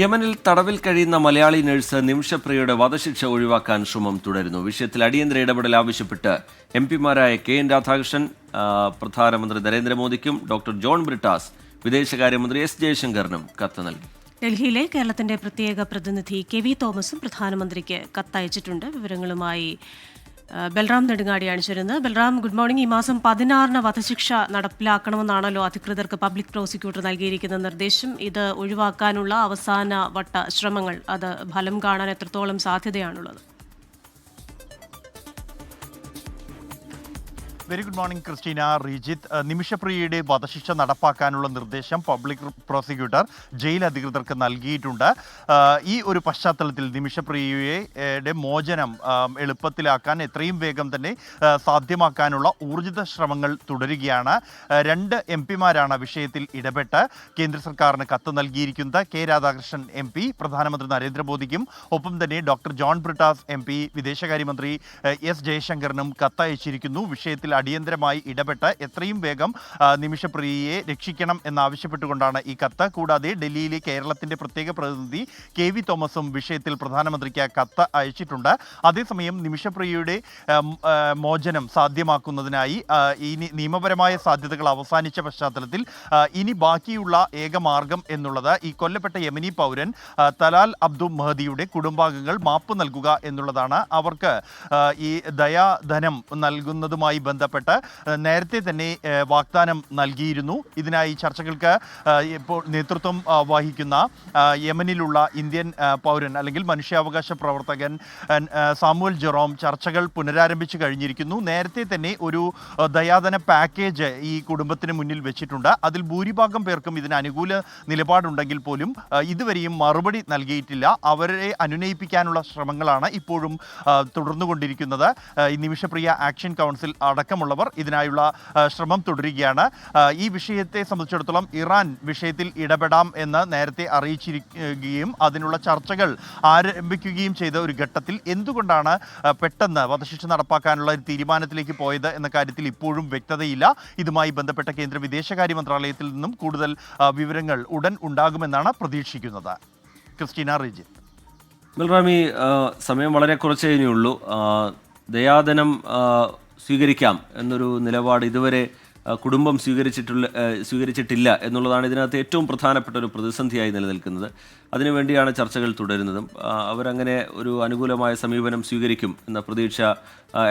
യമനിൽ തടവിൽ കഴിയുന്ന മലയാളി നഴ്സ് നിമിഷപ്രിയയുടെ വധശിക്ഷ ഒഴിവാക്കാൻ ശ്രമം തുടരുന്നു. വിഷയത്തിൽ അടിയന്തര ഇടപെടൽ ആവശ്യപ്പെട്ട് എംപിമാരായ കെ.എൻ. രാധാകൃഷ്ണൻ പ്രധാനമന്ത്രി നരേന്ദ്രമോദിക്കും ഡോക്ടർ ജോൺ ബ്രിട്ടാസ് വിദേശകാര്യമന്ത്രി എസ് ജയശങ്കറിനും കത്ത് നൽകി. ഡൽഹിയിലെ കേരളത്തിന്റെ പ്രത്യേക പ്രതിനിധി കെ.വി. തോമസും പ്രധാനമന്ത്രിക്ക് കത്തയച്ചിട്ടുണ്ട്. വിവരങ്ങളുമായി ബൽറാം നെടുങ്ങാടിയാണ് ചേരുന്നത്. Balram, good morning. ഈ മാസം 16-ന് വധശിക്ഷ നടപ്പിലാക്കണമെന്നാണല്ലോ അധികൃതർക്ക് പബ്ലിക് പ്രോസിക്യൂട്ടർ നൽകിയിരിക്കുന്ന നിർദ്ദേശം. ഇത് ഒഴിവാക്കാനുള്ള അവസാന വട്ട ശ്രമങ്ങൾ അത് ഫലം കാണാൻ എത്രത്തോളം സാധ്യതയാണുള്ളത്? Very good morning Christina. Rijith, നിമിഷപ്രിയയുടെ വധശിക്ഷ നടപ്പാക്കാനുള്ള നിർദ്ദേശം പബ്ലിക് പ്രോസിക്യൂട്ടർ ജയിൽ അധികൃതർക്ക് നൽകിയിട്ടുണ്ട്. ഈ ഒരു പശ്ചാത്തലത്തിൽ നിമിഷപ്രിയയുടെ മോചനം എളുപ്പത്തിലാക്കാൻ എത്രയും വേഗം തന്നെ സാധ്യമാക്കാനുള്ള ഊർജിത ശ്രമങ്ങൾ തുടരുകയാണ്. 2 എംപിമാരാണ് വിഷയത്തിൽ ഇടപെട്ട് കേന്ദ്ര സർക്കാരിന് കത്ത് നൽകിയിരിക്കുന്നത്. കെ. രാധാകൃഷ്ണൻ എം പി പ്രധാനമന്ത്രി നരേന്ദ്രമോദിക്കും ഒപ്പം തന്നെ doctor John Brittas M P വിദേശകാര്യമന്ത്രി എസ് ജയശങ്കറിനും കത്തയച്ചിരിക്കുന്നു. വിഷയത്തിൽ അടിയന്തരമായി ഇടപെട്ട് എത്രയും വേഗം നിമിഷപ്രിയയെ രക്ഷിക്കണം എന്നാവശ്യപ്പെട്ടുകൊണ്ടാണ് ഈ കത്ത്. കൂടാതെ ഡൽഹിയിലെ കേരളത്തിന്റെ പ്രത്യേക പ്രതിനിധി കെ.വി. തോമസും വിഷയത്തിൽ പ്രധാനമന്ത്രിക്ക് കത്ത് അയച്ചിട്ടുണ്ട്. അതേസമയം നിമിഷപ്രിയയുടെ മോചനം സാധ്യമാക്കുന്നതിനായി ഇനി നിയമപരമായ സാധ്യതകൾ അവസാനിച്ച പശ്ചാത്തലത്തിൽ ഇനി ബാക്കിയുള്ള ഏക മാർഗം എന്നുള്ളത് ഈ കൊല്ലപ്പെട്ട യമനി പൗരൻ തലാൽ അബ്ദു മഹദിയുടെ കുടുംബാംഗങ്ങൾ മാപ്പ് നൽകുക എന്നുള്ളതാണ്. അവർക്ക് ഈ ദയാധനം നൽകുന്നതുമായി ബന്ധപ്പെട്ട് നേരത്തെ തന്നെ വാഗ്ദാനം നൽകിയിരുന്നു. ഇതിനായി ചർച്ചകൾക്ക് ഇപ്പോൾ നേതൃത്വം വഹിക്കുന്ന യമനിലുള്ള ഇന്ത്യൻ പൗരൻ അല്ലെങ്കിൽ മനുഷ്യാവകാശ പ്രവർത്തകൻ സാമുവൽ ജെറോം ചർച്ചകൾ പുനരാരംഭിച്ചു കഴിഞ്ഞിരിക്കുന്നു. നേരത്തെ തന്നെ ഒരു ദയാധന പാക്കേജ് ഈ കുടുംബത്തിന് മുന്നിൽ വെച്ചിട്ടുണ്ട്. അതിൽ ഭൂരിഭാഗം പേർക്കും ഇതിന് അനുകൂല നിലപാടുണ്ടെങ്കിൽ പോലും ഇതുവരെയും മറുപടി നൽകിയിട്ടില്ല. അവരെ അനുനയിപ്പിക്കാനുള്ള ശ്രമങ്ങളാണ് ഇപ്പോഴും തുടർന്നുകൊണ്ടിരിക്കുന്നത്. ഈ നിമിഷപ്രിയ ആക്ഷൻ കൗൺസിൽ അടക്കമുള്ളവർ ഇതിനായുള്ള ശ്രമം തുടരുകയാണ്. ഈ വിഷയത്തെ സംബന്ധിച്ചിടത്തോളം ഇറാൻ വിഷയത്തിൽ ഇടപെടാം എന്ന് നേരത്തെ അറിയിച്ചിരിക്കുകയും അതിനുള്ള ചർച്ചകൾ ആരംഭിക്കുകയും ചെയ്ത ഒരു ഘട്ടത്തിൽ എന്തുകൊണ്ടാണ് പെട്ടെന്ന് വധശിക്ഷ നടപ്പാക്കാനുള്ള ഒരു തീരുമാനത്തിലേക്ക് പോയത് എന്ന കാര്യത്തിൽ ഇപ്പോഴും വ്യക്തതയില്ല. ഇതുമായി ബന്ധപ്പെട്ട കേന്ദ്ര വിദേശകാര്യ മന്ത്രാലയത്തിൽ നിന്നും കൂടുതൽ വിവരങ്ങൾ ഉടൻ ഉണ്ടാകുമെന്നാണ് പ്രതീക്ഷിക്കുന്നത്. ക്രിസ്റ്റീന, റിജിത്ത്. ബൽറാമി, സമയം വളരെ കുറച്ചേ ഇനിയുള്ളൂ. ദയാധനം സ്വീകരിക്കാം എന്നൊരു നിലപാട് ഇതുവരെ കുടുംബം സ്വീകരിച്ചിട്ടില്ല എന്നുള്ളതാണ് ഇതിനകത്ത് ഏറ്റവും പ്രധാനപ്പെട്ട ഒരു പ്രതിസന്ധിയായി നിലനിൽക്കുന്നത്. അതിനുവേണ്ടിയാണ് ചർച്ചകൾ തുടരുന്നതും. അവരങ്ങനെ ഒരു അനുകൂലമായ സമീപനം സ്വീകരിക്കും എന്ന പ്രതീക്ഷ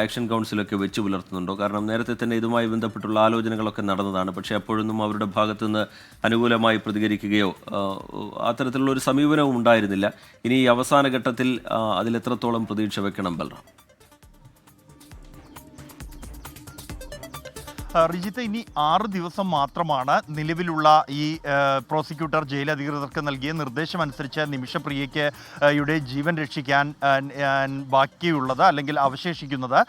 ആക്ഷൻ കൗൺസിലൊക്കെ വെച്ച് പുലർത്തുന്നുണ്ടോ? കാരണം നേരത്തെ തന്നെ ഇതുമായി ബന്ധപ്പെട്ടുള്ള ആലോചനകളൊക്കെ നടന്നതാണ്. പക്ഷേ അപ്പോഴൊന്നും അവരുടെ ഭാഗത്തുനിന്ന് അനുകൂലമായി പ്രതികരിക്കുകയോ അത്തരത്തിലുള്ള ഒരു സമീപനവും ഉണ്ടായിരുന്നില്ല. ഇനി ഈ അവസാന ഘട്ടത്തിൽ അതിലെത്രത്തോളം പ്രതീക്ഷ വെക്കണം ബൽറാം? റിജിത്ത്, ഇനി 6 ദിവസം മാത്രമാണ് നിലവിലുള്ള ഈ പ്രോസിക്യൂട്ടർ ജയിൽ അധികൃതർക്ക് നൽകിയ നിർദ്ദേശമനുസരിച്ച് നിമിഷപ്രിയയ്ക്ക് യുടെ ജീവൻ രക്ഷിക്കാൻ ബാക്കിയുള്ളത് അല്ലെങ്കിൽ അവശേഷിക്കുന്നത്.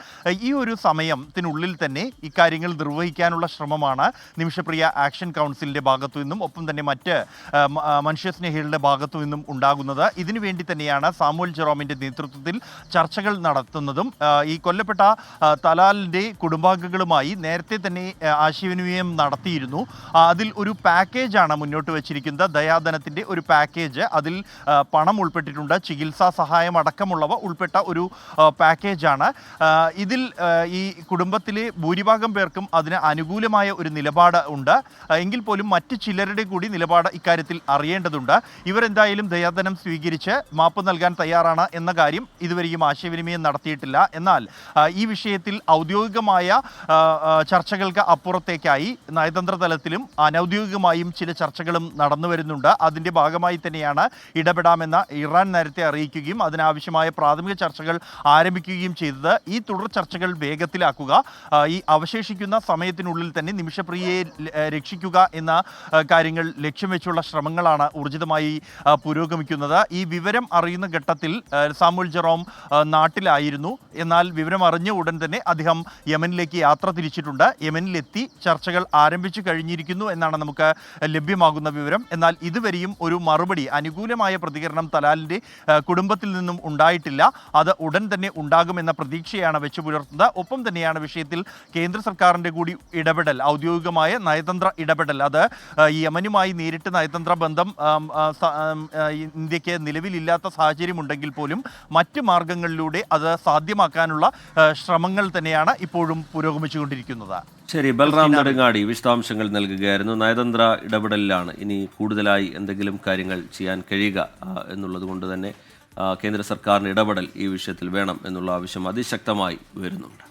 ഈ ഒരു സമയത്തിനുള്ളിൽ തന്നെ ഇക്കാര്യങ്ങൾ നിർവഹിക്കാനുള്ള ശ്രമമാണ് നിമിഷപ്രിയ ആക്ഷൻ കൗൺസിലിൻ്റെ ഭാഗത്തു നിന്നും ഒപ്പം തന്നെ മറ്റ് മനുഷ്യസ്നേഹികളുടെ ഭാഗത്തു നിന്നും ഉണ്ടാകുന്നത്. ഇതിനു വേണ്ടി തന്നെയാണ് സാമുവൽ ജെറോമിൻ്റെ നേതൃത്വത്തിൽ ചർച്ചകൾ നടത്തുന്നതും. ഈ കൊല്ലപ്പെട്ട തലാലിൻ്റെ കുടുംബാംഗങ്ങളുമായി നേരത്തെ തന്നെ ആശയവിനിമയം നടത്തിയിരുന്നു. അതിൽ ഒരു പാക്കേജാണ് മുന്നോട്ട് വെച്ചിരിക്കുന്നത്. ദയാധനത്തിൻ്റെ ഒരു പാക്കേജ്. അതിൽ പണം ഉൾപ്പെട്ടിട്ടുണ്ട്, ചികിത്സാ സഹായം അടക്കമുള്ളവ ഉൾപ്പെട്ട ഒരു പാക്കേജാണ്. ഇതിൽ ഈ കുടുംബത്തിലെ ഭൂരിഭാഗം പേർക്കും അതിന് അനുകൂലമായ ഒരു നിലപാട് ഉണ്ട്. എങ്കിൽ പോലും മറ്റ് ചിലരുടെ കൂടി നിലപാട് ഇക്കാര്യത്തിൽ അറിയേണ്ടതുണ്ട്. ഇവരെന്തായാലും ദയാധനം സ്വീകരിച്ച് മാപ്പ് നൽകാൻ തയ്യാറാണ് എന്ന കാര്യം ഇതുവരെയും ആശയവിനിമയം നടത്തിയിട്ടില്ല. എന്നാൽ ഈ വിഷയത്തിൽ ഔദ്യോഗികമായ ചർച്ചകൾക്ക് അപ്പുറത്തേക്കായി നയതന്ത്ര തലത്തിലും അനൗദ്യോഗികമായും ചില ചർച്ചകളും നടന്നു വരുന്നുണ്ട്. അതിൻ്റെ ഭാഗമായി തന്നെയാണ് ഇടപെടാമെന്ന് ഇറാൻ നേരത്തെ അറിയിക്കുകയും അതിനാവശ്യമായ പ്രാഥമിക ചർച്ചകൾ ആരംഭിക്കുകയും ചെയ്തത്. ഈ തുടർ ചർച്ചകൾ വേഗത്തിലാക്കുക, ഈ അവശേഷിക്കുന്ന സമയത്തിനുള്ളിൽ തന്നെ നിമിഷപ്രിയയെ രക്ഷിക്കുക എന്ന കാര്യങ്ങൾ ലക്ഷ്യം വെച്ചുള്ള ശ്രമങ്ങളാണ് ഊർജിതമായി പുരോഗമിക്കുന്നത്. ഈ വിവരം അറിയുന്ന ഘട്ടത്തിൽ സാമുവൽ ജെറോം നാട്ടിലായിരുന്നു. എന്നാൽ വിവരം അറിഞ്ഞ ഉടൻ തന്നെ അദ്ദേഹം യമനിലേക്ക് യാത്ര തിരിച്ചിട്ടുണ്ട്. യമനിലെത്തി ചർച്ചകൾ ആരംഭിച്ചു കഴിഞ്ഞിരിക്കുന്നു എന്നാണ് നമുക്ക് ലഭ്യമാകുന്ന വിവരം. എന്നാൽ ഇതുവരെയും ഒരു മറുപടി, അനുകൂലമായ പ്രതികരണം തലാലിൻ്റെ കുടുംബത്തിൽ നിന്നും ഉണ്ടായിട്ടില്ല. അത് ഉടൻ തന്നെ ഉണ്ടാകുമെന്ന പ്രതീക്ഷയാണ് വെച്ചു പുലർത്തുന്നത്. ഒപ്പം തന്നെയാണ് വിഷയത്തിൽ കേന്ദ്ര സർക്കാരിൻ്റെ കൂടി ഇടപെടൽ, ഔദ്യോഗികമായ നയതന്ത്ര ഇടപെടൽ. അത് യമനുമായി നേരിട്ട് നയതന്ത്ര ബന്ധം ഇന്ത്യക്ക് നിലവിലില്ലാത്ത സാഹചര്യമുണ്ടെങ്കിൽ പോലും മറ്റ് മാർഗങ്ങളിലൂടെ അത് സാധ്യമാക്കാനുള്ള ശ്രമങ്ങൾ തന്നെയാണ് ഇപ്പോഴും പുരോഗമിച്ചുകൊണ്ടിരിക്കുന്നത്. ശരി, ബൽറാം നെടുങ്ങാടി വിശദാംശങ്ങൾ നൽകുകയായിരുന്നു. നയതന്ത്ര ഇടപെടലിലാണ് ഇനി കൂടുതലായി എന്തെങ്കിലും കാര്യങ്ങൾ ചെയ്യാൻ കഴിയുക എന്നുള്ളത് കൊണ്ട് തന്നെ കേന്ദ്ര സർക്കാരിൻ്റെ ഇടപെടൽ ഈ വിഷയത്തിൽ വേണം എന്നുള്ള ആവശ്യം അതിശക്തമായി ഉയരുന്നുണ്ട്.